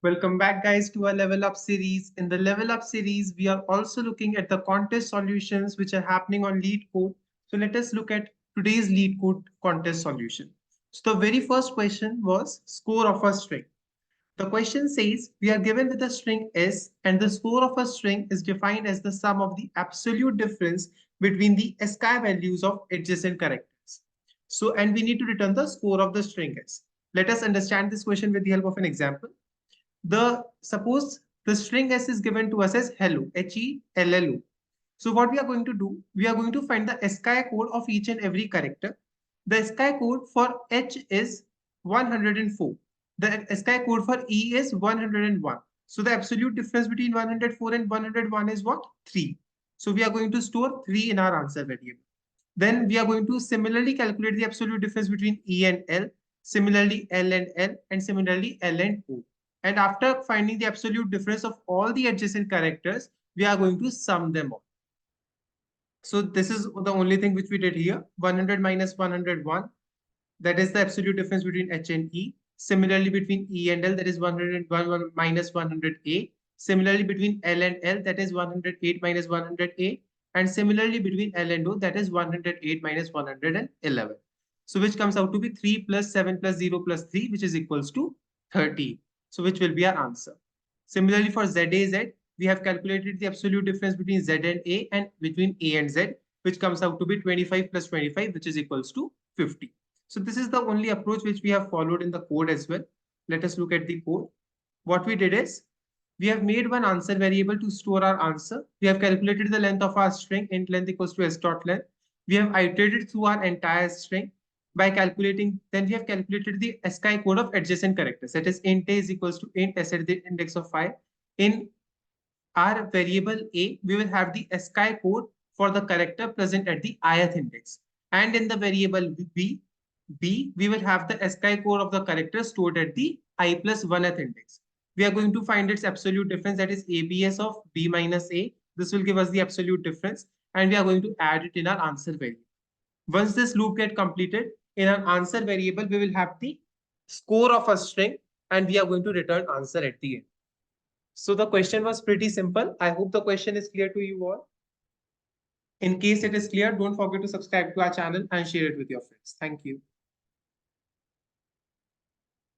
Welcome back, guys, to our Level Up series. In the Level Up series, we are also looking at the contest solutions which are happening on LeetCode. So let us look at today's LeetCode contest solution. So the very first question was score of a string. The question says we are given with a string S and the score of a string is defined as the sum of the absolute difference between the ASCII values of adjacent characters. So, and we need to return the score of the string S. Let us understand this question with the help of an example. Suppose the string S is given to us as hello, HELLO. So what we are going to do, we are going to find the ASCII code of each and every character. The ASCII code for H is 104. The ASCII code for E is 101. So the absolute difference between 104 and 101 is what? 3. So we are going to store 3 in our answer variable. Then we are going to similarly calculate the absolute difference between E and L, similarly L and L, and similarly L and O. And after finding the absolute difference of all the adjacent characters, we are going to sum them all. So this is the only thing which we did here. 100 minus 101, that is the absolute difference between H and E. Similarly, between E and L, that is 101 minus 100A. Similarly, between L and L, that is 108 minus 100A. And similarly, between L and O, that is 108 minus 111. So which comes out to be 3 plus 7 plus 0 plus 3, which is equals to 30. So which will be our answer. Similarly, for ZAZ, we have calculated the absolute difference between Z and A and between A and Z, which comes out to be 25 plus 25, which is equals to 50. So this is the only approach which we have followed in the code as well. Let us look at the code. What we did is, we have made one answer variable to store our answer. We have calculated the length of our string, int length equals to s dot length. We have iterated through our entire string by calculating, then we have calculated the ASCII code of adjacent characters. That is int a is equals to int s at the index of 5. In our variable a, we will have the ASCII code for the character present at the ith index. And in the variable b, we will have the ASCII code of the character stored at the I plus 1th index. We are going to find its absolute difference, that is ABS of b minus a. This will give us the absolute difference, and we are going to add it in our answer variable. Once this loop gets completed, in our answer variable, we will have the score of a string, and we are going to return answer at the end. So the question was pretty simple. I hope the question is clear to you all. In case it is clear, don't forget to subscribe to our channel and share it with your friends. Thank you.